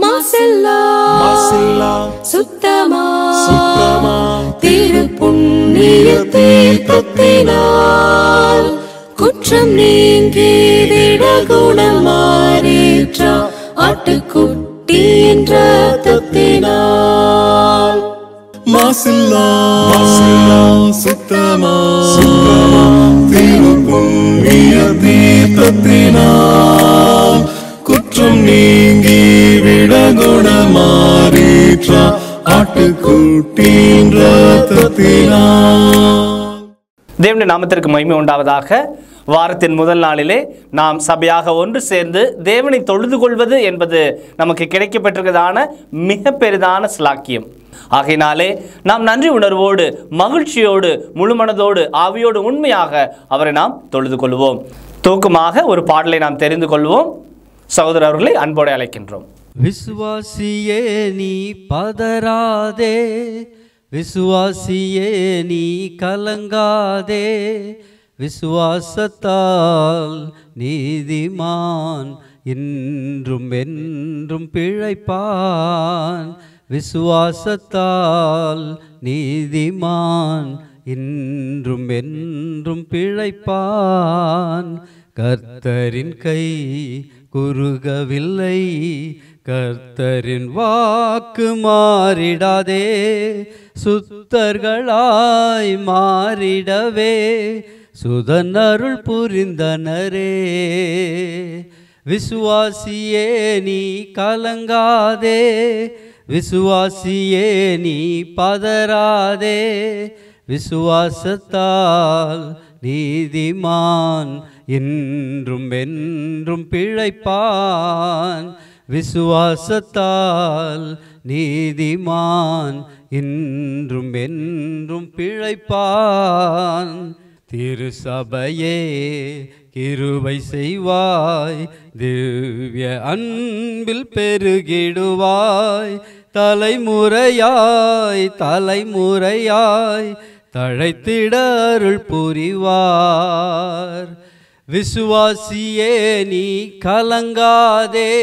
மாசில்லா சுத்தமா திருப்புண்ணிய தீர்த்தத்தினால் குற்றம் நீங்கி விடகுணம் மாறேற்ற ஆட்டுக்குட்டியின் இரத்தத்தினால். மாசில்லா சுத்தமா திருப்புண்ணிய தீர்த்தத்தினால் குற்றம் நீங்கி விடகுணமாறேற்ற ஆட்டுக்குட்டியின் இரத்தத்தினால். தேவனுடைய நாமத்திற்கு மகிமை உண்டாவதாக. வாரத்தின் முதல் நாளிலே நாம் சபையாக ஒன்று சேர்ந்து தேவனை தொழுது கொள்வது என்பது நமக்கு கிடைக்கப்பட்டிருக்கிறதான மிக பெரிதான ஸ்லாக்கியம். ஆகையினாலே நாம் நன்றி உணர்வோடு மகிழ்ச்சியோடு முழுமனதோடு ஆவியோடு உண்மையாக அவரை நாம் தொழுது கொள்வோம். தூக்கமாக ஒரு பாடலை நாம் தெரிந்து கொள்வோம். சகோதரர்களை அன்போடு அழைக்கின்றோம். விசுவாசியே நீ பதறாதே, விசுவாசியே நீ கலங்காதே, விசுவாசத்தால் நீதிமான் இன்றும் என்றும் பிழைப்பான். விசுவாசத்தால் நீதிமான் இன்றும் என்றும் பிழைப்பான். கர்த்தரின் கை குறுகவில்லை, கர்த்தரின் வாக்கு மாறிடாதே, சுத்தர்களாய் மாறிடவே சுதனருள் புரிந்தனரே. விசுவாசியே நீ கலங்காதே, விசுவாசியே நீ பதறாதே, விசுவாசத்தால் நீதிமான் இன்றும் என்றும் பிழைப்பான். விசுவாசத்தால் நீதிமான் இன்றும் என்றும் பிழைப்பான். திருசபையே கிருபை செய்வாய், திவ்ய அன்பில் பெருகிடுவாய், தலைமுறையாய் தலைமுறையாய் தழைத்திட அருள் புரிவார். விசுவாசியே நீ கலங்காதே,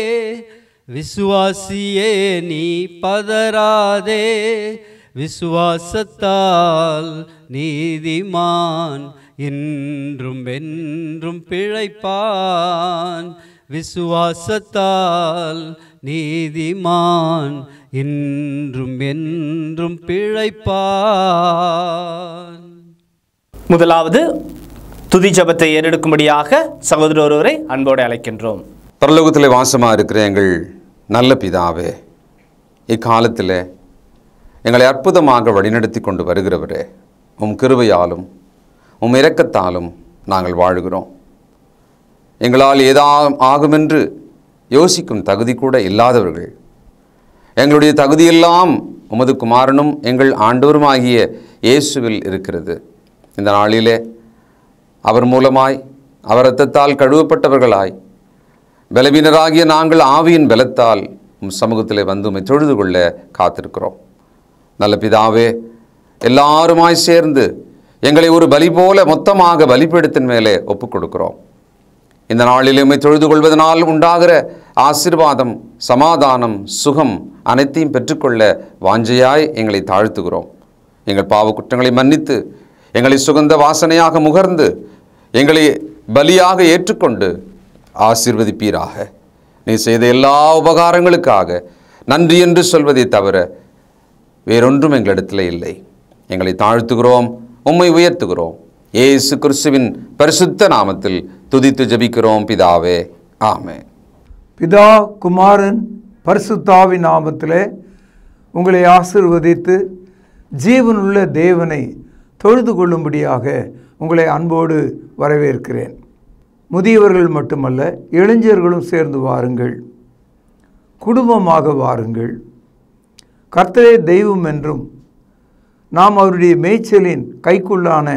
விசுவாசியே நீ பதறாதே, விசுவாசத்தால் நீதிமான் இன்றும் என்றும் பிழைப்பான். விசுவாசத்தால் நீதிமான் இன்றும் என்றும் பிழைப்பான். முதலாவது துதி ஜபத்தை ஏறெடுக்கும்படியாக சகோதரர் ஒருவரை அன்போடு அழைக்கின்றோம். பரலோகத்திலே வாசமாக இருக்கிற எங்கள் நல்ல பிதாவே, இக்காலத்தில் எங்களை அற்புதமாக வழிநடத்தி கொண்டு வருகிறவரே, உம் கிருபையாலும் உம் இரக்கத்தாலும் நாங்கள் வாழ்கிறோம். எங்களால் ஆகுமென்று யோசிக்கும் தகுதி கூட இல்லாதவர்கள், எங்களுடைய தகுதியெல்லாம் உமது குமாரனும் எங்கள் ஆண்டவருமாகிய இயேசுவில் இருக்கிறது. இந்த நாளிலே அவர் மூலமாய் அவர் இரத்தத்தால் கழுவப்பட்டவர்களாய் பலவீனராகிய நாங்கள் ஆவியின் பலத்தால் உம் சமூகத்திலே வந்து உம்மை தொழுது கொள்ள காத்திருக்கிறோம். நல்ல பிதாவே, எல்லாருமாய் சேர்ந்து எங்களை ஒரு பலி போல மொத்தமாக பலிபீடத்தின் மேலே ஒப்புக் கொடுக்கிறோம். இந்த நாளில் உம்மை தொழுது கொள்வதனால் உண்டாகிற ஆசீர்வாதம், சமாதானம், சுகம் அனைத்தையும் பெற்றுக்கொள்ள வாஞ்சையாய் எங்களை தாழ்த்துகிறோம். எங்கள் பாவ குற்றங்களை மன்னித்து எங்களை சுகந்த வாசனையாக முகர்ந்து எங்களை பலியாக ஏற்றுக்கொண்டு ஆசீர்வதிப்பீராக. நீ செய்த எல்லா உபகாரங்களுக்காக நன்றி என்று சொல்வதை தவிர வேறொன்றும் எங்களிடத்தில் இல்லை. எங்களை தாழ்த்துகிறோம், உம்மை உயர்த்துகிறோம். இயேசு கிறிஸ்துவின் பரிசுத்த நாமத்தில் துதித்து ஜெபிக்கிறோம் பிதாவே, ஆமென். பிதா, குமாரன், பரிசுத்தாவின் நாமத்திலே உங்களை ஆசீர்வதித்து ஜீவனுள்ள தேவனை தொழுது கொள்ளும்படியாக உங்களை அன்போடு வரவேற்கிறேன். முதியவர்கள் மட்டுமல்ல, இளைஞர்களும் சேர்ந்து வாருங்கள், குடும்பமாக வாருங்கள். கர்த்தரே தெய்வம் என்றும் நாம் அவருடைய மேய்ச்சலின் கைக்குள்ளான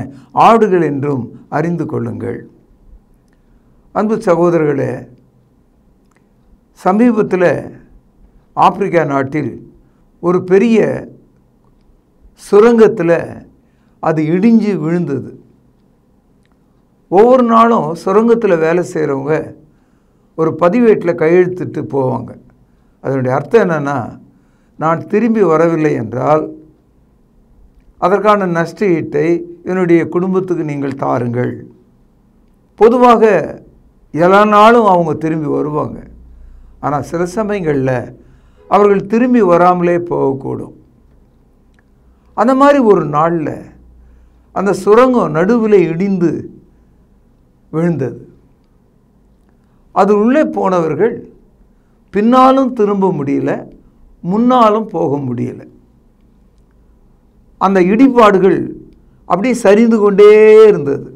ஆடுகள் என்றும் அறிந்து கொள்ளுங்கள். அன்பு சகோதரர்களே, சமீபத்தில் ஆப்பிரிக்கா நாட்டில் ஒரு பெரிய சுரங்கத்தில் அது இடிஞ்சு விழுந்தது. ஒவ்வொரு நாளும் சுரங்கத்தில் வேலை செய்கிறவங்க ஒரு பதிவேட்டில் கையெழுத்திட்டு போவாங்க. அதனுடைய அர்த்தம் என்னென்னா, நான் திரும்பி வரவில்லை என்றால் அதற்கான நஷ்ட ஈட்டை என்னுடைய குடும்பத்துக்கு நீங்கள் தாருங்கள். பொதுவாக எல்லா நாளும் அவங்க திரும்பி வருவாங்க. ஆனால் சில சமயங்களில் அவர்கள் திரும்பி வராமலே போகக்கூடும். அந்த மாதிரி ஒரு நாளில் அந்த சுரங்கம் நடுவில் இடிந்து விழுந்தது. அது உள்ளே போனவர்கள் பின்னாலும் திரும்ப முடியல, முன்னாலும் போக முடியல. அந்த இடிபாடுகள் அப்படியே சரிந்து கொண்டே இருந்தது.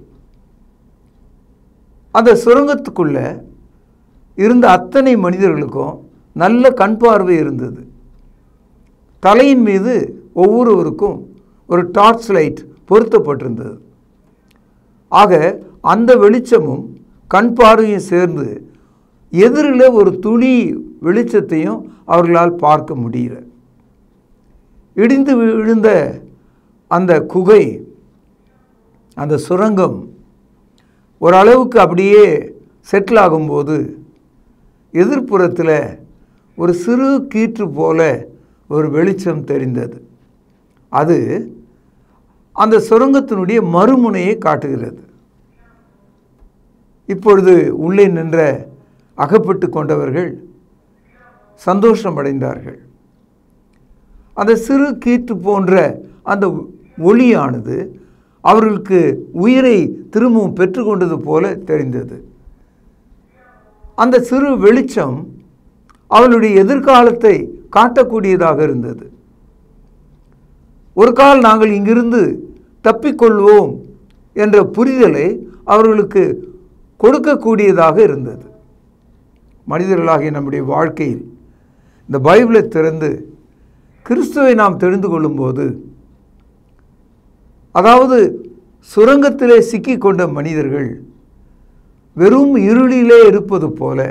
அந்த சுரங்கத்துக்குள்ள இருந்த அத்தனை மனிதர்களுக்கும் நல்ல கண் பார்வை இருந்தது. தலையின் மீது ஒவ்வொருவருக்கும் ஒரு டார்ச் லைட் பொருத்தப்பட்டிருந்தது. ஆக அந்த வெளிச்சமும் கண் பார்வையும் சேர்ந்து எதிரில் ஒரு துளி வெளிச்சத்தையும் அவர்களால் பார்க்க முடியல. இடிந்து விழுந்த அந்த குகை, அந்த சுரங்கம் ஓரளவுக்கு அப்படியே செட்டில் ஆகும்போது எதிர்ப்புறத்தில் ஒரு சிறு கீற்று போல ஒரு வெளிச்சம் தெரிந்தது. அது அந்த சுரங்கத்தினுடைய மறுமுனையை காட்டுகிறது. இப்பொழுது உள்ளே நின்ற அகப்பட்டு கொண்டவர்கள் சந்தோஷமடைந்தார்கள். அந்த சிறு கீற்று போன்ற அந்த ஒளியானது அவர்களுக்கு உயிரை திரும்பவும் பெற்றுக்கொண்டது போல தெரிந்தது. அந்த சிறு வெளிச்சம் அவளுடைய எதிர்காலத்தை காட்டக்கூடியதாக இருந்தது. ஒரு கால் நாங்கள் இங்கிருந்து தப்பிக்கொள்வோம் என்ற புரிதலை அவர்களுக்கு கொடுக்கக்கூடியதாக இருந்தது. மனிதர்களாகிய நம்முடைய வாழ்க்கையில் இந்த பைபிளை திறந்து கிறிஸ்துவை நாம் தெரிந்து கொள்ளும்போது, அதாவது சுரங்கத்திலே சிக்கிக்கொண்ட மனிதர்கள் வெறும் இருளிலே இருப்பது போல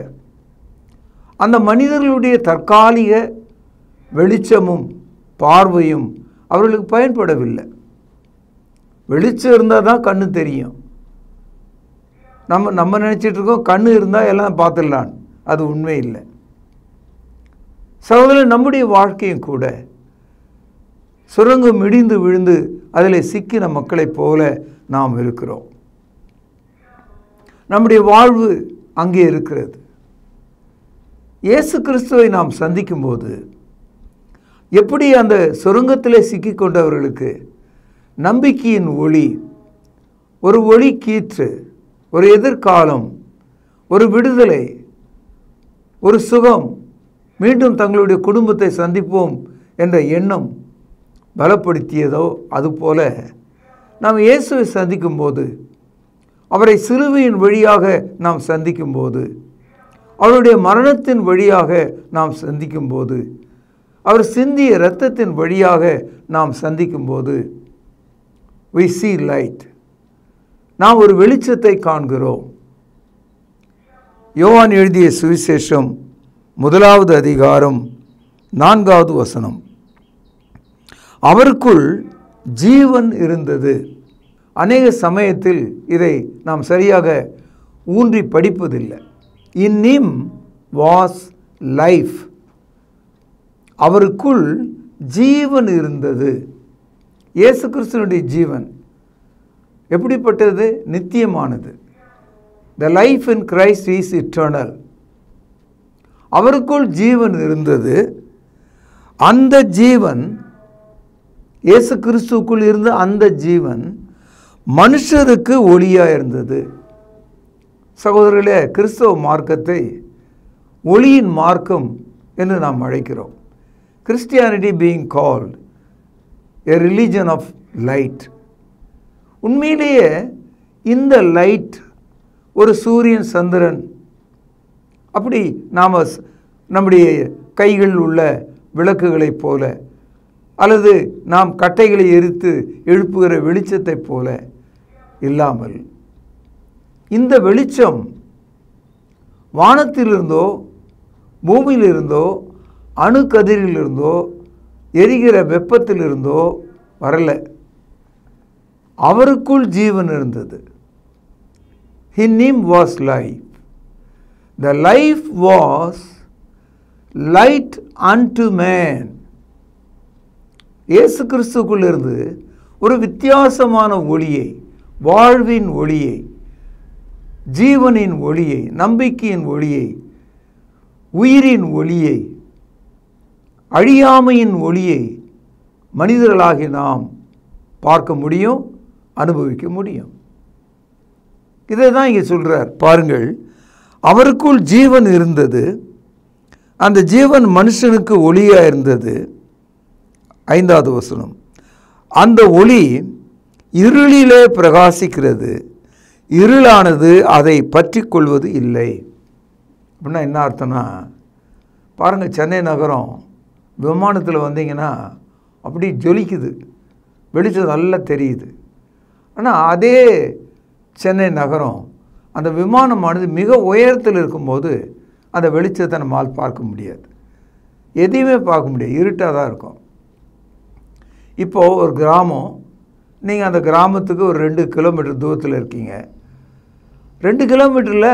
அந்த மனிதர்களுடைய தற்காலிக வெளிச்சமும் பார்வையும் அவர்களுக்கு பயன்படவில்லை. வெளிச்சம் இருந்தால் தான் கண்ணு தெரியும். நம்ம நினச்சிட்டு இருக்கோம் கண்ணு இருந்தால் எல்லாம் பார்த்துடலான். அது உண்மை இல்லை. சகோதரர், நம்முடைய வாழ்க்கையும் கூட சுரங்கம் இடிந்து விழுந்து அதில் சிக்கின மக்களைப் போல நாம் இருக்கிறோம். நம்முடைய வாழ்வு அங்கே இருக்கிறது. இயேசு கிறிஸ்துவை நாம் சந்திக்கும்போது எப்படி அந்த சுரங்கத்திலே சிக்கிக்கொண்டவர்களுக்கு நம்பிக்கையின் ஒளி, ஒரு ஒளி கீற்று, ஒரு எதிர்காலம், ஒரு விடுதலை, ஒரு சுகம், மீண்டும் தங்களுடைய குடும்பத்தை சந்திப்போம் என்ற எண்ணம் பலப்படுத்தியதோ அதுபோல நாம் இயேசுவை சந்திக்கும்போது, அவரை சிலுவையின் வழியாக நாம் சந்திக்கும்போது, அவருடைய மரணத்தின் வழியாக நாம் சந்திக்கும்போது, அவர் சிந்திய இரத்தத்தின் வழியாக நாம் சந்திக்கும்போது we see light. நாம் ஒரு வெளிச்சத்தை காண்கிறோம். யோவான் எழுதிய சுவிசேஷம் 1வது அதிகாரம் 4வது வசனம். அவருக்குள் ஜீவன் இருந்தது. அநேக சமயத்தில் இதை நாம் சரியாக ஊன்றி படிப்பதில்லை. இன் him was life. அவருக்குள் ஜீவன் இருந்தது. இயேசு கிறிஸ்துவினுடைய ஜீவன் எப்படிப்பட்டது? நித்தியமானது. The life in Christ is eternal. அவருக்குள் ஜீவன் இருந்தது. அந்த ஜீவன், இயேசு கிறிஸ்துவுக்குள் இருந்த அந்த ஜீவன் மனுஷருக்கு ஒளியாக இருந்தது. சகோதரர்களே, கிறிஸ்தவ மார்க்கத்தை ஒளியின் மார்க்கம் என்று நாம் அழைக்கிறோம். Christianity being called a religion of light. உண்மையிலேயே இந்த லைட் ஒரு சூரியன், சந்திரன், அப்படி நாம் நம்முடைய கைகளில் உள்ள விளக்குகளைப் போல அல்லது நாம் கட்டைகளை எரித்து எழுப்புகிற வெளிச்சத்தைப் போல இல்லாமல், இந்த வெளிச்சம் வானத்திலிருந்தோ பூமியிலிருந்தோ அணுக்கதிரிலிருந்தோ எரிகிற வெப்பத்திலிருந்தோ வரல. அவருக்குள் ஜீவன் இருந்தது. In him was life. The life was light and man. இயேசு கிறிஸ்துக்குள்ளிருந்து ஒரு வித்தியாசமான ஒளியை, வாழ்வின் ஒளியை, ஜீவனின் ஒளியை, நம்பிக்கையின் ஒளியை, உயிரின் ஒளியை, அழியாமையின் ஒளியை மனிதர்களாகி நாம் பார்க்க முடியும், அனுபவிக்க முடியும். இதை தான் இங்கே சொல்கிறார் பாருங்கள். அவருக்குள் ஜீவன் இருந்தது, அந்த ஜீவன் மனுஷனுக்கு ஒளியாக இருந்தது. 5வது வசனம், அந்த ஒளி இருளிலே பிரகாசிக்கிறது, இருளானது அதை பற்றி கொள்வது இல்லை. அப்படின்னா என்ன அர்த்தம்னா, பாருங்கள், சென்னை நகரம் விமானத்தில் வந்தீங்கன்னா அப்படி ஜொலிக்குது, வெளிச்சம் நல்லா தெரியுது. ஆனால் அதே சென்னை நகரம் அந்த விமானமானது மிக உயரத்தில் இருக்கும்போது அந்த வெளிச்சத்தை நம்மால் பார்க்க முடியாது, எதையுமே பார்க்க முடியாது, இருட்டாக தான் இருக்கும். இப்போது ஒரு கிராமம், நீங்கள் அந்த கிராமத்துக்கு ஒரு 2 கிலோமீட்டர் தூரத்தில் இருக்கீங்க. 2 கிலோமீட்டரில்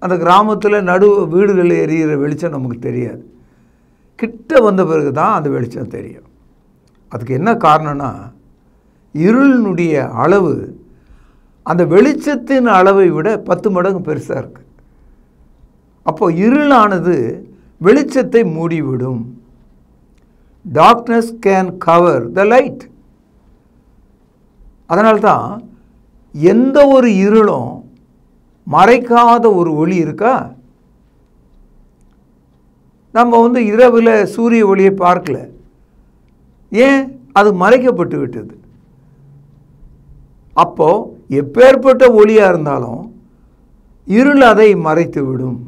அந்த கிராமத்தில் நடு வீடுகளில் எரியிற வெளிச்சம் நமக்கு தெரியாது. கிட்ட வந்த பிறகு தான் அந்த வெளிச்சம் தெரியும். அதுக்கு என்ன காரணம்னா, இருளினுடைய அளவு அந்த வெளிச்சத்தின் அளவை விட 10 மடங்கு பெருசாக இருக்குது. அப்போ இருளானது வெளிச்சத்தை மூடிவிடும். Darkness can cover the light. அதனால்தான் எந்த ஒரு இருளும் மறைக்காத ஒரு ஒளி இருக்கா? நம்ம இரவில் சூரிய ஒளியை பார்க்கல, ஏன்? அது மறைக்கப்பட்டு விட்டது. அப்போ எப்பேற்பட்ட ஒளியாக இருந்தாலும் இருள் அதை மறைத்து விடும்.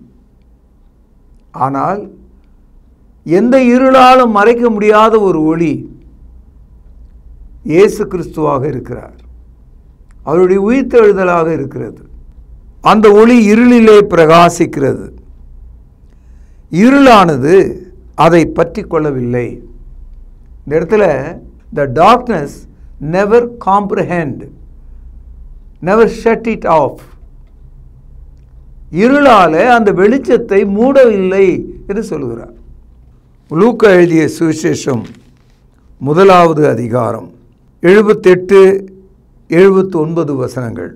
ஆனால் எந்த இருளாலும் மறைக்க முடியாத ஒரு ஒளி இயேசு கிறிஸ்துவாக இருக்கிறார், அவருடைய உயிர்த்தெழுதலாக இருக்கிறது. அந்த ஒளி இருளிலே பிரகாசிக்கிறது, இருளானது அதை பற்றி கொள்ளவில்லை. இந்த இடத்துல the darkness never comprehend, never shut it off. இருளாலே அந்த வெளிச்சத்தை மூடவில்லை என்று சொல்கிறார். லூக்கா எழுதிய சுவிசேஷம் 1வது அதிகாரம் 78-79 வசனங்கள்.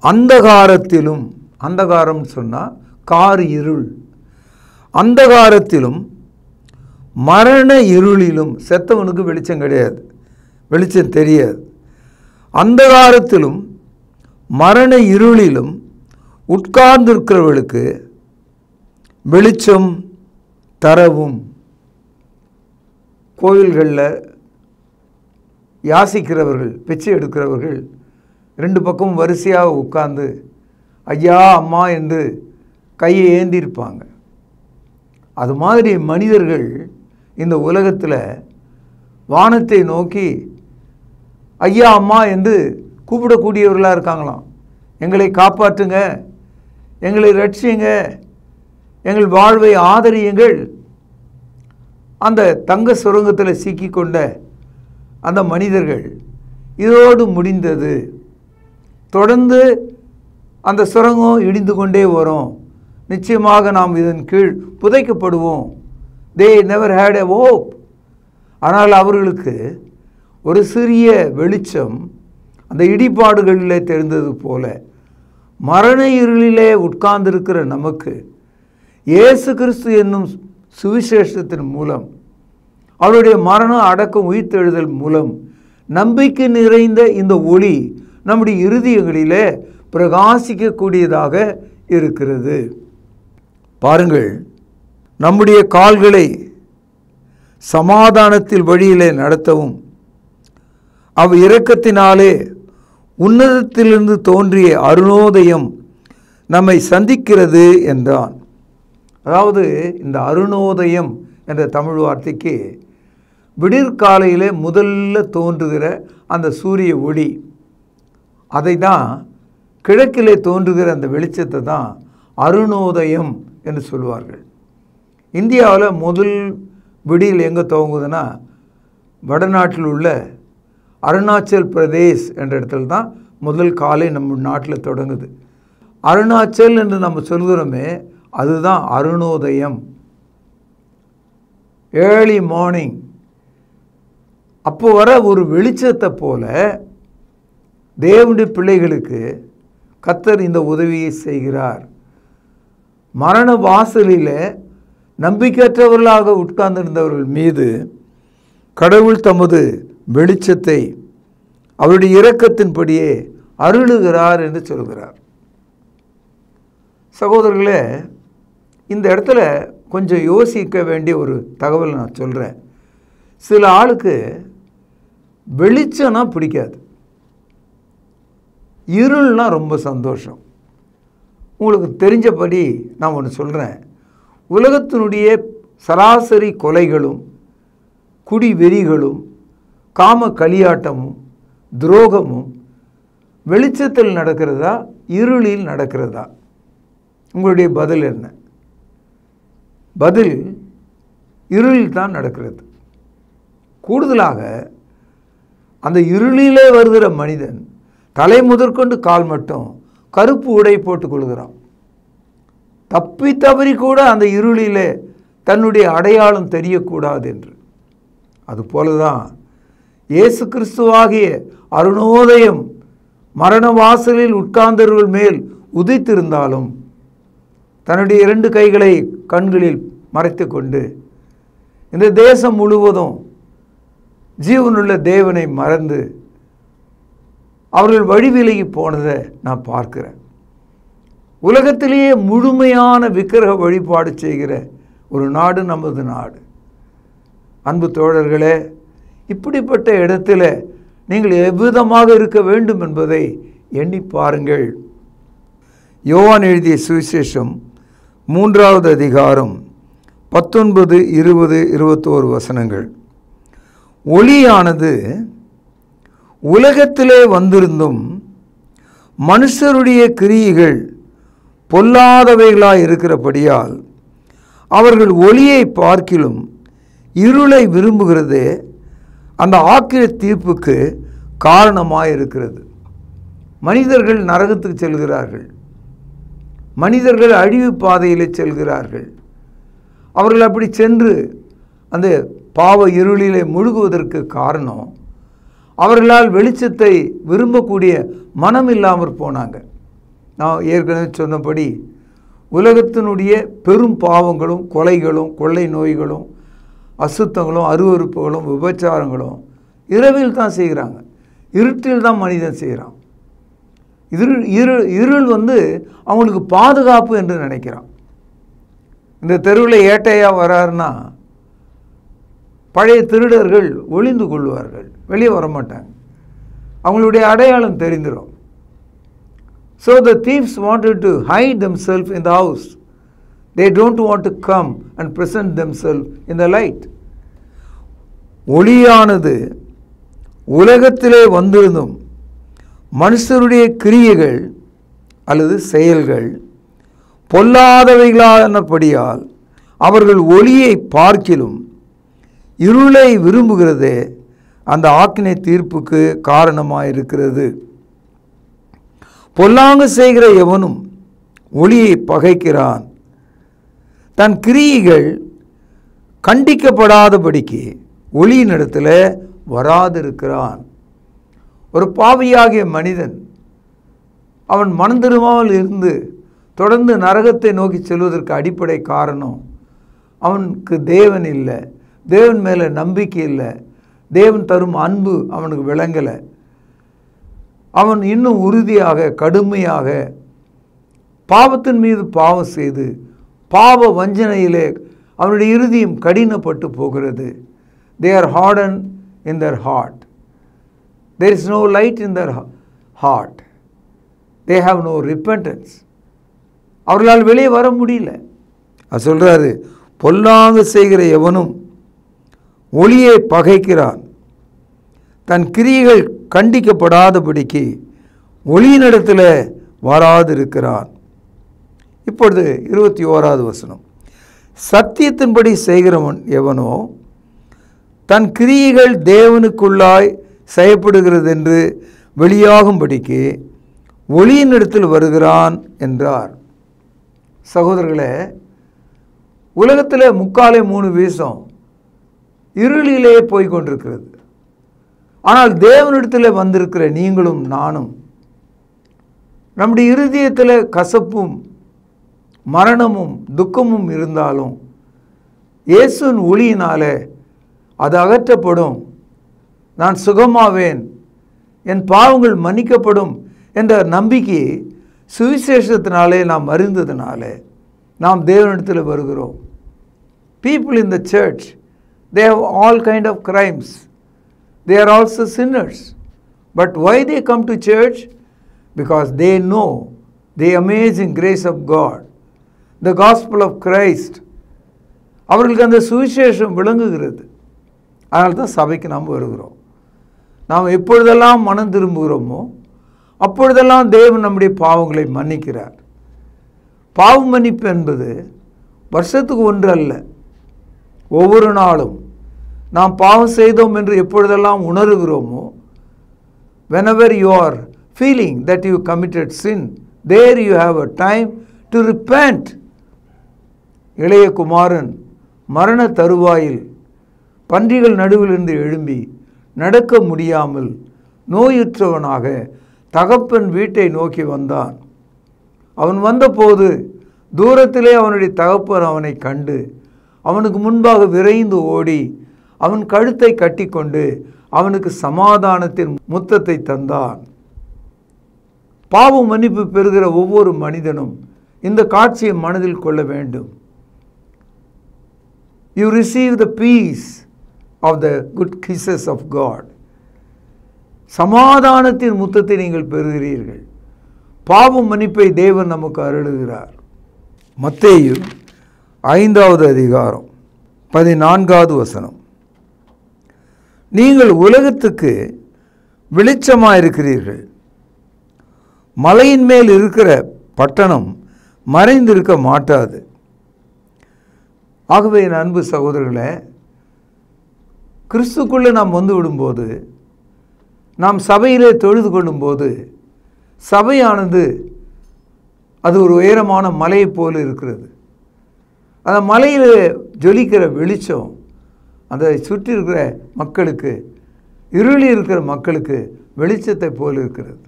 அந்தகாரத்திலும், அந்தகாரம் சொன்னால் கார் இருள், அந்தகாரத்திலும் மரண இருளிலும், செத்தவனுக்கு வெளிச்சம் கிடையாது, வெளிச்சம் தெரியாது. அந்தகாரத்திலும் மரண இருளிலும் உட்கார்ந்திருக்கிறவர்களுக்கு வெளிச்சம் தரவும். கோவில்களில் யாசிக்கிறவர்கள், பிச்சை எடுக்கிறவர்கள் 2 பக்கமும் வரிசையாக உட்கார்ந்து ஐயா அம்மா என்று கையை ஏந்திருப்பாங்க. அது மாதிரி மனிதர்கள் இந்த உலகத்தில் வானத்தை நோக்கி ஐயா அம்மா என்று கூப்பிடக்கூடியவர்களாக இருக்காங்களாம். எங்களை காப்பாற்றுங்க, எங்களை ரட்சியுங்க, எங்கள் வாழ்வை ஆதரியுங்கள். அந்த தங்க சுரங்கத்தில் சிக்கிக்கொண்ட அந்த மனிதர்கள் இதோடு முடிந்தது, தொடர்ந்து அந்த சுரங்கம் இடிந்து கொண்டே வரும், நிச்சயமாக நாம் இதன் கீழ் புதைக்கப்படுவோம். they never had a hope. ஆனால் அவர்களுக்கு ஒரு சிறிய வெளிச்சம் அந்த இடிபாடுகளிலே தெரிந்தது போல மரண இருளிலே உட்கார்ந்திருக்கிற நமக்கு இயேசு கிறிஸ்து என்னும் சுவிசேஷத்தின் மூலம், அவருடைய மரணம் அடக்கம் உயிர்த்தெழுதல் மூலம் நம்பிக்கை நிறைந்த இந்த ஒளி நம்முடைய இருதயங்களிலே பிரகாசிக்கக்கூடியதாக இருக்கிறது. பாருங்கள், நம்முடைய கால்களை சமாதானத்தில் வழியிலே நடத்தவும் இரக்கத்தினாலே உன்னதத்திலிருந்து தோன்றிய அருணோதயம் நம்மை சந்திக்கிறது என்றான். அதாவது இந்த அருணோதயம் என்ற தமிழ் வார்த்தைக்கு விடிற்காலையிலே முதல்ல தோன்றுகிற அந்த சூரிய ஒளி, அதை தான் கிழக்கிலே தோன்றுகிற அந்த வெளிச்சத்தை தான் அருணோதயம் என்று சொல்வார்கள். இந்தியாவில் முதல் விடியல் எங்கே துவங்குதுன்னா வடநாட்டில் உள்ள அருணாச்சல் பிரதேஷ் என்ற இடத்துல தான் முதல் காலை நம்ம நாட்டில் தொடங்குது. அருணாச்சல் என்று நம்ம சொல்கிறோமே, அதுதான் அருணோதயம் ஏர்லி மார்னிங் அப்போ வர ஒரு வெளிச்சத்தை போல தேவனுடைய பிள்ளைகளுக்கு கர்த்தர் இந்த உதவியை செய்கிறார். மரண வாசலில் நம்பிக்கையற்றவர்களாக உட்கார்ந்திருந்தவர்கள் மீது கடவுள் தமது வெளிச்சத்தை அவருடைய இரக்கத்தின்படியே அருளுகிறார் என்று சொல்கிறார். சகோதரர்களே, இந்த இடத்துல கொஞ்சம் யோசிக்க வேண்டிய ஒரு தகவல் நான் சொல்கிறேன். சில ஆளுக்கு வெளிச்சம்னா பிடிக்காது, இருள்னா ரொம்ப சந்தோஷம். உங்களுக்கு தெரிஞ்சபடி நான் ஒன்று சொல்கிறேன். உலகத்தினுடைய சராசரி கொலைகளும் குடி வெறிகளும் காம களியாட்டமும் துரோகமும் வெளிச்சத்தில் நடக்கிறதா இருளில் நடக்கிறதா? உங்களுடைய பதில் என்ன? பதில் இருளில் தான் நடக்கிறது. கூடுதலாக அந்த இருளிலே வருகிற மனிதன் தலை முதற்கொண்டு கால் மட்டும் கருப்பு உடை போட்டுக் கொள்கிறான். தப்பி தவறி கூட அந்த இருளிலே தன்னுடைய அடையாளம் தெரியக்கூடாது என்று. அதுபோல தான் இயேசு கிறிஸ்துவாகிய அருணோதயம் மரண வாசலில் உட்கார்ந்தவர்கள் மேல் உதித்திருந்தாலும் தன்னுடைய 2 கைகளை கண்களில் மறைத்து கொண்டு இந்த தேசம் முழுவதும் ஜீவனுள்ள தேவனை மறந்து அவர்கள் வழி விலகி போனதை நான் பார்க்கிறேன். உலகத்திலேயே முழுமையான விக்கிரக வழிபாடு செய்கிற ஒரு நாடு நமது நாடு. அன்பு தோழர்களே, இப்படிப்பட்ட இடத்துல நீங்கள் எவ்விதமாக இருக்க வேண்டும் என்பதை எண்ணி பாருங்கள். யோவான் எழுதிய சுவிசேஷம் 3வது அதிகாரம் 19, 20, 21 வசனங்கள். ஒளியானது உலகத்திலே வந்திருந்தும் மனுஷருடைய கிரியைகள் பொல்லாதவைகளாய் இருக்கிறபடியால் அவர்கள் ஒளியை பார்க்கிலும் இருளை விரும்புகிறதே அந்த ஆக்கிர தீர்ப்புக்கு காரணமாக இருக்கிறது. மனிதர்கள் நரகத்துக்கு செல்கிறார்கள், மனிதர்கள் அழிவு பாதையில் செல்கிறார்கள். அவர்கள் அப்படி சென்று அந்த பாவ இருளிலே முழுகுவதற்கு காரணம் அவர்களால் வெளிச்சத்தை விரும்பக்கூடிய மனம் இல்லாமற் போனாங்க. நான் ஏற்கனவே சொன்னபடி உலகத்தினுடைய பெரும் பாவங்களும் கொலைகளும் கொள்ளை நோய்களும் அசுத்தங்களும் அருவருப்புகளும் விபச்சாரங்களும் இரவில் தான் செய்கிறாங்க, இருட்டில் தான் மனிதன் செய்கிறான். இருள் அவங்களுக்கு பாதுகாப்பு என்று நினைக்கிறான். இந்த தெருவில் ஏட்டையாக வராருன்னா பழைய திருடர்கள் ஒளிந்து கொள்வார்கள், வெளியே வரமாட்டாங்க, அவங்களுடைய அடையாளம் தெரிந்துடும். So the thieves wanted to hide themselves in the house. They don't want to come and present themselves in the light. ஒளியானது உலகத்திலே வந்திருந்தும் மனுஷருடைய கிரியைகள் அல்லது செயல்கள் பொல்லாதவைகளானபடியால் அவர்கள் ஒளியை பார்க்கிலும் இருளை விரும்புகிறதே அந்த ஆக்கினை தீர்ப்புக்கு காரணமாயிருக்கிறது. பொல்லாங்கு செய்கிற எவனும் ஒளியை பகைக்கிறான், தன் கிரியைகள் கண்டிக்கப்படாதபடிக்கு ஒளியினிடத்தில் வராதிருக்கிறான். ஒரு பாவியாகிய மனிதன் அவன் மனம் திரும்பாமல் இருந்து தொடர்ந்து நரகத்தை நோக்கி செல்வதற்கு அடிப்படை காரணம் அவனுக்கு தேவன் இல்லை, தேவன் மேலே நம்பிக்கை இல்லை, தேவன் தரும் அன்பு அவனுக்கு விளங்கலை. அவன் இன்னும் உறுதியாக கடுமையாக பாவத்தின் மீது பாவம் செய்து பாவ வஞ்சனையிலே அவனுடைய இருதயம் கடினப்பட்டு போகிறது. They are hardened in their heart. There is no light in their heart. They have no repentance. அவர்களால் வெளியே வர முடியல. அது சொல்கிறாரு, பொல்லாங்கு செய்கிற எவனும் ஒளியை பகைக்கிறான், தன் கிரியைகள் கண்டிக்கப்படாதபடிக்கு ஒளியினிடத்தில் வராதிருக்கிறான். இப்பொழுது 21வது வசனம். சத்தியத்தின்படி செய்கிறவன் எவனோ தன் கிரியைகள் தேவனுக்குள்ளாய் செய்யப்படுகிறது என்று வெளியாகும்படிக்கு ஒளியினிடத்தில் வருகிறான் என்றார். சகோதரர்களே, உலகத்தில் 3/4 வீசம் இருளிலே போய் கொண்டிருக்கிறது. ஆனால் தேவனிடத்தில் வந்திருக்கிற நீங்களும் நானும் நம்முடைய இருதயத்தில் கசப்பும் மரணமும் துக்கமும் இருந்தாலும் இயேசுவின் ஒளியினாலே அது அகற்றப்படும். நான் சுகமாவேன், என் பாவங்கள் மன்னிக்கப்படும் என்ற நம்பிக்கையை சுவிசேஷத்தினாலே நாம் அறிந்ததினாலே நாம் தேவனிடத்தில் வருகிறோம். People in the church, they have all kind of crimes. They are also sinners. But why they come to church? Because they know the amazing grace of God, the gospel of Christ. அவர்களுக்கு அந்த சுவிசேஷம் விளங்குகிறது. அதனால தான் சபைக்கு நாம் வருகிறோம். நாம் எப்பொழுதெல்லாம் மனம் திரும்புகிறோமோ அப்பொழுதெல்லாம் தேவன் நம்முடைய பாவங்களை மன்னிக்கிறார். பாவ மன்னிப்பு என்பது வருஷத்துக்கு ஒன்று அல்ல, ஒவ்வொரு நாளும் நாம் பாவம் செய்தோம் என்று எப்பொழுதெல்லாம் உணர்கிறோமோ, whenever you are feeling that you committed sin, there you have a time to repent. இளைய குமாரன் மரண தருவாயில் பன்றிகள் நடுவிலிருந்து எழும்பி நடக்க முடியாமல் நோயுற்றவனாக தகப்பன் வீட்டை நோக்கி வந்தான். அவன் வந்தபோது தூரத்திலே அவனுடைய தகப்பன் அவனை கண்டு அவனுக்கு முன்பாக விரைந்து ஓடி அவன் கழுத்தை கட்டிக்கொண்டு அவனுக்கு சமாதானத்தின் முத்தத்தை தந்தான். பாவ மன்னிப்பு பெறுகிற ஒவ்வொரு மனிதனும் இந்த காட்சியை மனதில் கொள்ள வேண்டும். You receive the peace of the good kisses of God. சமாதானத்தின் முத்தத்தை நீங்கள் பெறுகிறீர்கள். பாவ மன்னிப்பை தேவன் நமக்கு அருளுகிறார். மத்தேயு 5வது அதிகாரம் 14வது வசனம். நீங்கள் உலகத்துக்கு வெளிச்சமாயிருக்கிறீர்கள். மலையின் மேல் இருக்கிற பட்டணம் மறைந்திருக்க மாட்டாது. ஆகவே என் அன்பு சகோதரர்களே, கிறிஸ்துக்குள்ளே நாம் வந்து விடும்போது, நாம் சபையிலே தொழுது கொள்ளும்போது, சபையானது அது ஒரு உயரமான மலையை போல் இருக்கிறது. அந்த மலையில் ஜொலிக்கிற வெளிச்சம் அதை சுற்றி இருக்கிற மக்களுக்கு, இருளி இருக்கிற மக்களுக்கு வெளிச்சத்தை போல் இருக்கிறது.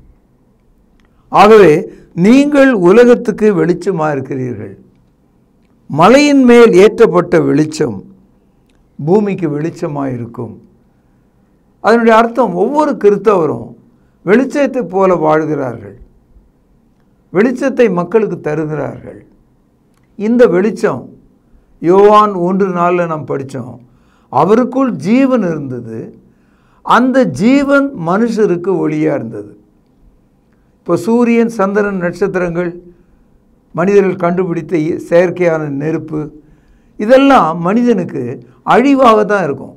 ஆகவே நீங்கள் உலகத்துக்கு வெளிச்சமாக இருக்கிறீர்கள். மலையின் மேல் ஏற்றப்பட்ட வெளிச்சம் பூமிக்கு வெளிச்சமாக இருக்கும். அதனுடைய அர்த்தம் ஒவ்வொரு கிறிஸ்தவரும் வெளிச்சத்தை போல வாழ்கிறார்கள், வெளிச்சத்தை மக்களுக்கு தருகிறார்கள். இந்த வெளிச்சம் யோவான் 1:4 நாம் படித்தோம். அவருக்குள் ஜீவன் இருந்தது, அந்த ஜீவன் மனுஷருக்கு ஒளியாக இருந்தது. இப்போ சூரியன், சந்திரன், நட்சத்திரங்கள், மனிதர்கள் கண்டுபிடித்த செயற்கையான நெருப்பு, இதெல்லாம் மனிதனுக்கு அழிவாக தான் இருக்கும்.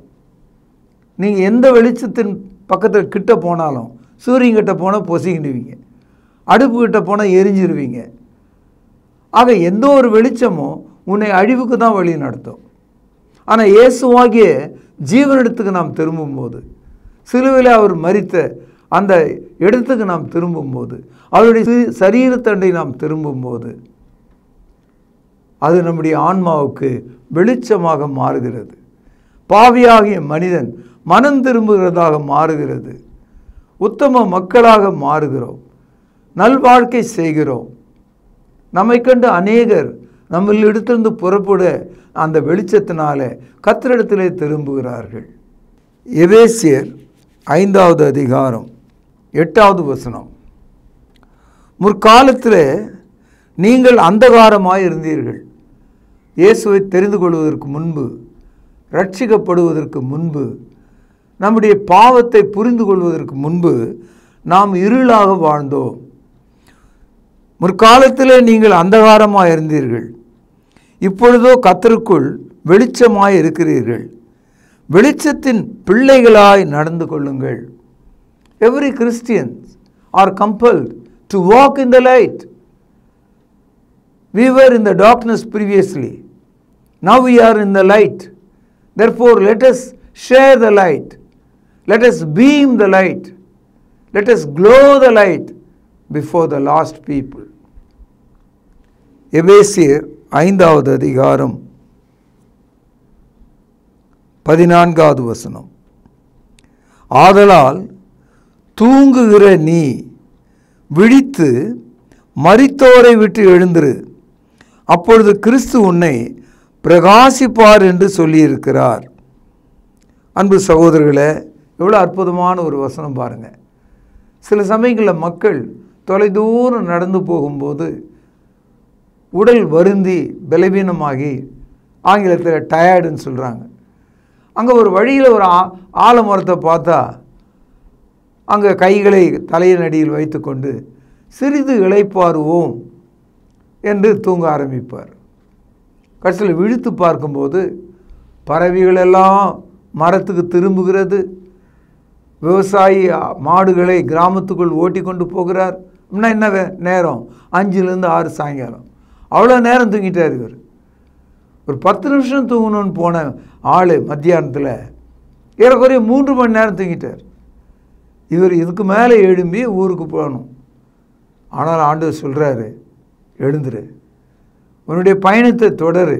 நீங்கள் எந்த வெளிச்சத்தின் பக்கத்தில் கிட்ட போனாலும், சூரியன் கிட்ட போனால் பொசிக்கிடுவீங்க, அடுப்பு கிட்ட போனால் எரிஞ்சிருவீங்க. ஆக எந்த ஒரு வெளிச்சமும் உன்னை அழிவுக்கு தான் வழி நடத்தும். ஆனால் இயேசுவாகிய ஜீவனிடத்துக்கு நாம் திரும்பும்போது, சிலுவையில் அவர் மரித்த அந்த இடத்துக்கு நாம் திரும்பும்போது, அவருடைய சரீரத்தண்டை நாம் திரும்பும்போது, அது நம்முடைய ஆன்மாவுக்கு வெளிச்சமாக மாறுகிறது. பாவியாகிய மனிதன் மனம் திரும்புகிறதாக மாறுகிறது. உத்தம மக்களாக மாறுகிறோம், நல்வாழ்க்கை செய்கிறோம். நம்மை கண்டு அநேகர் நம்மளிடத்திலிருந்து புறப்பட அந்த வெளிச்சத்தினால கர்த்தரிடத்திலே திரும்புகிறார்கள். எபேசியர் 5வது அதிகாரம் 8வது வசனம். முற்காலத்தில் நீங்கள் அந்தகாரமாய் இருந்தீர்கள். இயேசுவை தெரிந்து கொள்வதற்கு முன்பு, ரட்சிக்கப்படுவதற்கு முன்பு, நம்முடைய பாவத்தை புரிந்து கொள்வதற்கு முன்பு நாம் இருளாக வாழ்ந்தோம். முற்காலத்திலே நீங்கள் அந்தகாரமாய் இருந்தீர்கள், இப்பொழுதோ கர்த்தருக்குள் வெளிச்சமாய் இருக்கிறீர்கள். வெளிச்சத்தின் பிள்ளைகளாய் நடந்து கொள்ளுங்கள். Every Christians are compelled to walk in the light. We were in the darkness previously. Now we are in the light. Therefore, let us share the light. Let us beam the light. Let us glow the light before the lost people. எபேசியர் 5வது அதிகாரம் 14வது வசனம். ஆதலால் தூங்குகிற நீ விழித்து மரித்தோரை விட்டு எழுந்திரு, அப்பொழுது கிறிஸ்து உன்னை பிரகாசிப்பார் என்று சொல்லியிருக்கிறார். அன்பு சகோதரர்களே, எவ்வளோ அற்புதமான ஒரு வசனம் பாருங்கள். சில சமயங்களில் மக்கள் தொலைதூரம் நடந்து போகும்போது உடல் வருந்தி பலவீனமாகி, ஆங்கிலத்தில் டயர்டுன்னு சொல்கிறாங்க. அங்கே ஒரு வழியில் ஒரு ஆலமரத்தை பார்த்தா அங்கே கைகளை தலையின் அடியில் வைத்து கொண்டு சிறிது இளைப்பாறுவோம் என்று தூங்க ஆரம்பிப்பார். கடைசியில் விழித்து பார்க்கும்போது பறவைகளெல்லாம் மரத்துக்கு திரும்புகிறது. விவசாயி மாடுகளை கிராமத்துக்குள் ஓட்டி கொண்டு போகிறார். அப்படின்னா என்ன நேரம்? 5லேருந்து 6 சாயங்காலம். அவ்வளோ நேரம் தூங்கிட்டார் இவர். ஒரு 10 நிமிஷம் தூங்கணும்னு போன ஆள் மத்தியானத்தில் ஏறக்குறைய 3 மணி நேரம் தூங்கிட்டார். இவர் இதுக்கு மேலே எழும்பி ஊருக்கு போகணும். ஆனால் ஆண்டவர் சொல்கிறாரு, எழுந்துரு, உன்னுடைய பயணத்தை தொடரு,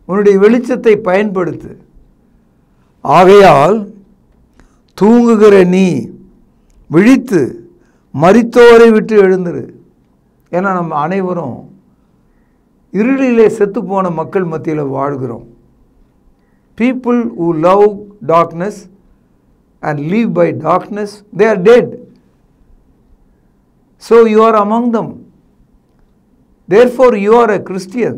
உன்னுடைய வெளிச்சத்தை பயன்படுத்து. ஆகையால் தூங்குகிற நீ விழித்து மரித்தோரை விட்டு எழுந்துரு. ஏன்னா நம்ம அனைவரும் இருளிலே செத்து போன மக்கள் மத்தியில் வாழ்கிறோம். People who love darkness and live by darkness, they are dead. So you are among them. Therefore you are a Christian.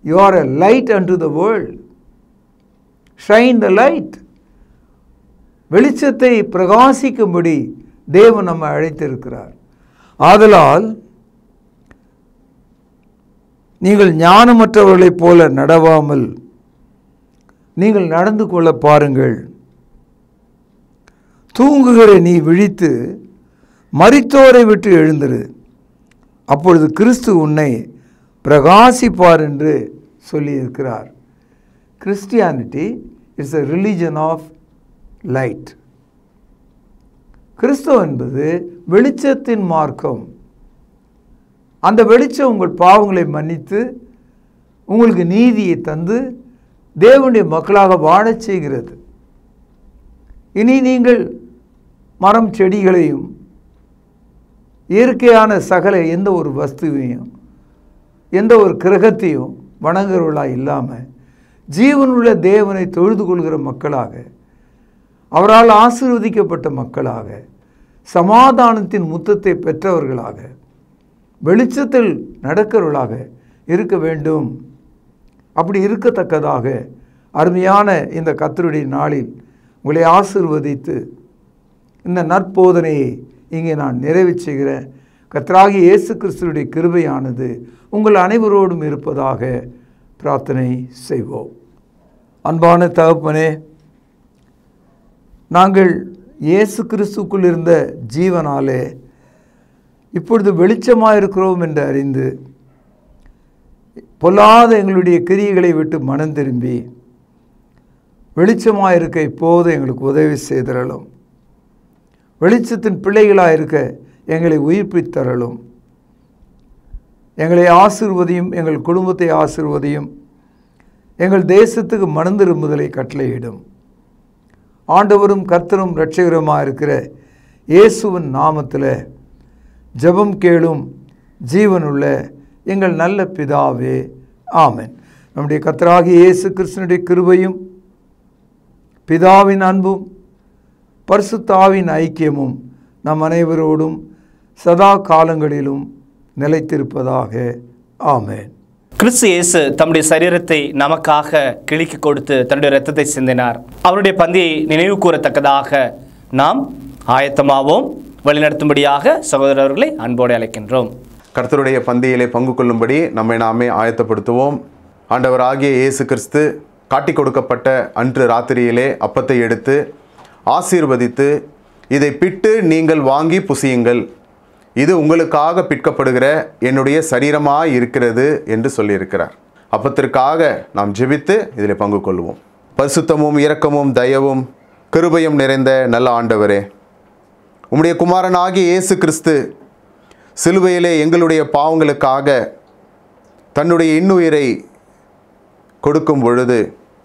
You are a light unto the world. Shine the light. வெளிச்சத்தை பிரகாசிக்கும்படி தேவன் நம்மை அழைத்திருக்கிறார். ஆதலால் நீங்கள் ஞானமற்றவர்களைப் போல நடவாமல் நீங்கள் நடந்து கொள்ள பாருங்கள். தூங்குகிற நீ விழித்து மரித்தோரை விட்டு எழுந்திரு, அப்பொழுது கிறிஸ்து உன்னை பிரகாசிப்பார் என்று சொல்லியிருக்கிறார். Christianity is a religion of light. கிறிஸ்துவ என்பது வெளிச்சத்தின் மார்க்கம். அந்த வெளிச்சம் உங்கள் பாவங்களை மன்னித்து உங்களுக்கு நீதியை தந்து தேவனுடைய மக்களாக வாழச் செய்கிறது. இனி நீங்கள் மரம் செடிகளையும் இயற்கையான சகல எந்த ஒரு வஸ்துவையும் எந்த ஒரு கிரகத்தையும் வணங்குறவர்களாக இல்லாமல் ஜீவனுள்ள தேவனை தொழுது கொள்கிற மக்களாக, அவரால் ஆசீர்வதிக்கப்பட்ட மக்களாக, சமாதானத்தின் முத்தத்தை பெற்றவர்களாக, வெளிச்சத்தில் நடக்கிறவர்களாக இருக்க வேண்டும். அப்படி இருக்கத்தக்கதாக அருமையான இந்த கர்த்தருடைய நாளில் உங்களை ஆசீர்வதித்து இந்த நற்போதனையை இங்கே நான் நிறைவு செய்கிறேன். கர்த்தராகிய இயேசு கிறிஸ்துவுடைய கிருபையானது உங்கள் அனைவரோடும் இருப்பதாக பிரார்த்தனை செய்வோம். அன்பான தகப்பனே, நாங்கள் இயேசு கிறிஸ்துக்குள் இருந்த ஜீவனாலே இப்பொழுது வெளிச்சமாக இருக்கிறோம் என்று அறிந்து பொல்லாத எங்களுடைய கிரியைகளை விட்டு மனம் திரும்பி வெளிச்சமாக இருக்க இப்போது எங்களுக்கு உதவி செய்தரலும். வெளிச்சத்தின் பிள்ளைகளாக இருக்க எங்களை உயிர்ப்பித்தரலும். எங்களை ஆசீர்வதியும், எங்கள் குடும்பத்தை ஆசீர்வதியும், எங்கள் தேசத்துக்கு மனம் திரும்புதலை கட்டளையிடும். ஆண்டவரும் கர்த்தரும் இரட்சகருமாக இருக்கிற இயேசுவின் நாமத்தில் ஜெபம் கேளும் ஜீவனுள்ள எங்கள் நல்ல பிதாவே, ஆமென். நம்முடைய கர்த்தராகிய இயேசு கிறிஸ்துவினுடைய கிருபையும் பிதாவின் அன்பும் பரிசுத்த ஆவியின் ஐக்கியமும் நம் அனைவரோடும் சதா காலங்களிலும் நிலைத்திருப்பதாக, ஆமென். கிறிஸ்து இயேசு தம்முடைய சரீரத்தை நமக்காக கிழிக்கு கொடுத்து தன்னுடைய இரத்தத்தை சிந்தினார். அவருடைய பந்தியை நினைவு கூறத்தக்கதாக நாம் ஆயத்தமாவோம். வழிநடத்தும்படியாக சகோதரர்களை அன்போடு அழைக்கின்றோம். கர்த்தருடைய பந்தியிலே பங்கு கொள்ளும்படி நம்மை நாமே ஆயத்தப்படுத்துவோம். ஆண்டவராகிய இயேசு கிறிஸ்து காட்டிக் கொடுக்கப்பட்ட அன்று ராத்திரியிலே அப்பத்தை எடுத்து ஆசீர்வதித்து, இதை பிட்டு நீங்கள் வாங்கி புசியுங்கள், இது உங்களுக்காக பிற்கப்படுகிற என்னுடைய சரீரமாய் இருக்கிறது என்று சொல்லியிருக்கிறார். அப்பத்திற்காக நாம் ஜெபித்து இதில் பங்கு கொள்வோம். பரிசுத்தமும் இரக்கமும் தயவும் கிருபையும் நிறைந்த நல்ல ஆண்டவரே, உம்முடைய குமாரனாகிய இயேசு கிறிஸ்து சிலுவையிலே எங்களுடைய பாவங்களுக்காக தன்னுடைய இன்னுயிரை கொடுக்கும் பொழுது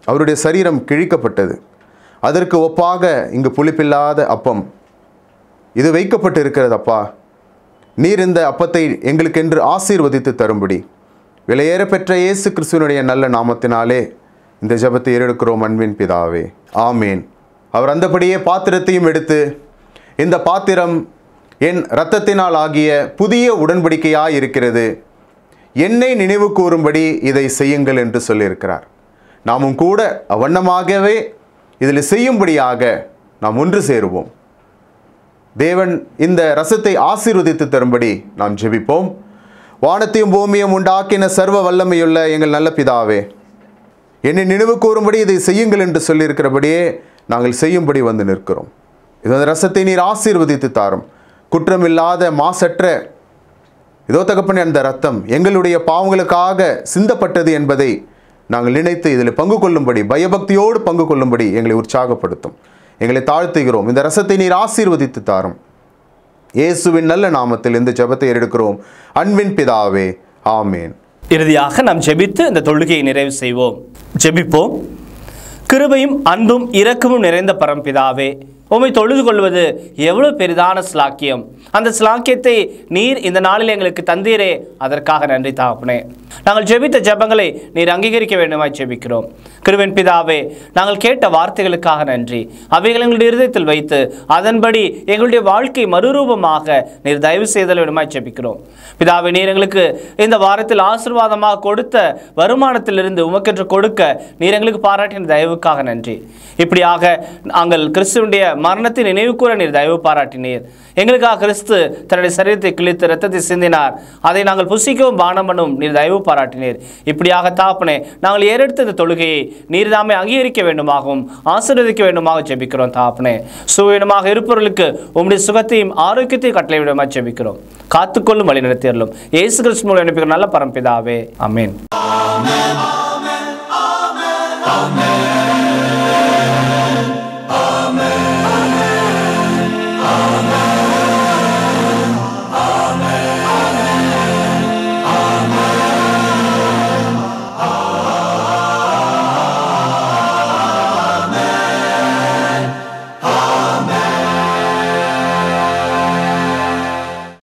அவருடைய சரீரம் கிழிக்கப்பட்டது. அதற்கு ஒப்பாக இங்கு புளிப்பில்லாத அப்பம் இது வைக்கப்பட்டு இருக்கிறது. அப்பா, நீர் இந்த அப்பத்தை எங்களுக்கென்று ஆசீர்வதித்து தரும்படி விலையேற பெற்ற இயேசு கிறிஸ்துவனுடைய நல்ல நாமத்தினாலே இந்த ஜெபத்தை ஏறெடுக்கிறோம் அன்பின் பிதாவே, ஆமேன். அவர் அந்தபடியே பாத்திரத்தையும் எடுத்து, இந்த பாத்திரம் என் இரத்தத்தினால் ஆகிய புதிய உடன்படிக்கையாய் இருக்கிறது, என்னை நினைவு கூறும்படி இதை செய்யுங்கள் என்று சொல்லியிருக்கிறார். நாமும் கூட அவ்வண்ணமாகவே இதில் செய்யும்படியாக நாம் ஒன்று சேருவோம். தேவன் இந்த ரசத்தை ஆசீர்வதித்து தரும்படி நாம் ஜெபிப்போம். வானத்தையும் பூமியும் உண்டாக்கின சர்வ வல்லமையுள்ள எங்கள் நல்ல பிதாவே, என்னை நினைவு கூறும்படி இதை செய்யுங்கள் என்று சொல்லியிருக்கிறபடியே நாங்கள் செய்யும்படி வந்து நிற்கிறோம். இந்த ரசத்தை நீர் ஆசீர்வதித்து தாரும். குற்றமில்லாத மாசற்ற இதோ தகப்பனே, அந்த ரத்தம் எங்களுடைய பாவங்களுக்காக சிந்தப்பட்டது என்பதை நாங்கள் நினைத்து இதில் பங்கு கொள்ளும்படி, பயபக்தியோடு பங்கு கொள்ளும்படி எங்களை உற்சாகப்படுத்தும். எங்களை தாழ்த்துகிறோம். இந்த ரசத்தை நீர் ஆசீர்வதித்து தாரும். இயேசுவின் நல்ல நாமத்தில் இந்த ஜெபத்தை எடுக்கிறோம் அன்பின் பிதாவே, ஆமேன். இறுதியாக நாம் ஜெபித்து இந்த தொழுகையை நிறைவு செய்வோம். ஜெபிப்போம். கிருபையும் அன்பும் இரக்கமும் நிறைந்த பரம்பிதாவே, உம்மை தொழுது கொள்வது எவ்வளவு பெரிதான ஸ்லாக்கியம். அந்த ஸ்லாக்கியத்தை நீர் இந்த நாளில் எங்களுக்கு தந்தீரே, அதற்காக நன்றி தகப்பனே. நாங்கள் ஜெபித்த ஜெபங்களை நீர் அங்கீகரிக்க வேண்டுமாய் ஜெபிக்கிறோம். கிருபையின் பிதாவே, நாங்கள் கேட்ட வார்த்தைகளுக்காக நன்றி. அவைகள் எங்களுடைய இருதயத்தில் வைத்து அதன்படி எங்களுடைய வாழ்க்கை மறுரூபமாக நீர் தயவு செய்தல் வேண்டுமாய் ஜெபிக்கிறோம். பிதாவே, நீர் எங்களுக்கு இந்த வாரத்தில் ஆசீர்வாதமாக கொடுத்த வருமானத்திலிருந்து உமக்கென்று கொடுக்க நீர் எங்களுக்கு பாராட்டின தயவுக்காக நன்றி. இப்படியாக நாங்கள் கிறிஸ்துவனுடைய மரணத்தை நினைவு கூற நீர் தயவு பாராட்டினீர். எங்களுக்காக கிறிஸ்து தன்னுடைய சரீரத்தை கிழித்து இரத்தத்தை சிந்தினார். அதை நாங்கள் புசிக்கவும் பானம் பண்ணவும் நீர் தயவு பாராட்டினீர். இப்படியாக தாப்பனே, நாங்கள் ஏறெடுத்த இந்த தொழுகையை நீர் தாமே அங்கீகரிக்க வேண்டுமாகவும் ஆசீர்வதிக்க வேண்டுமாக ஜெபிக்கிறோம். தாப்பனே, சுவீனமாக இருப்பவர்களுக்கு உம்முடைய சுகத்தையும் ஆரோக்கியத்தையும் கட்டளை விடமாக ஜெபிக்கிறோம். காத்துக்கொள்ளும் வழி நடத்தியறலும் இயேசு கிறிஸ்து மூலம் அனுப்பிக்கிற நல்ல பரம்பிதாவே, ஆமேன்.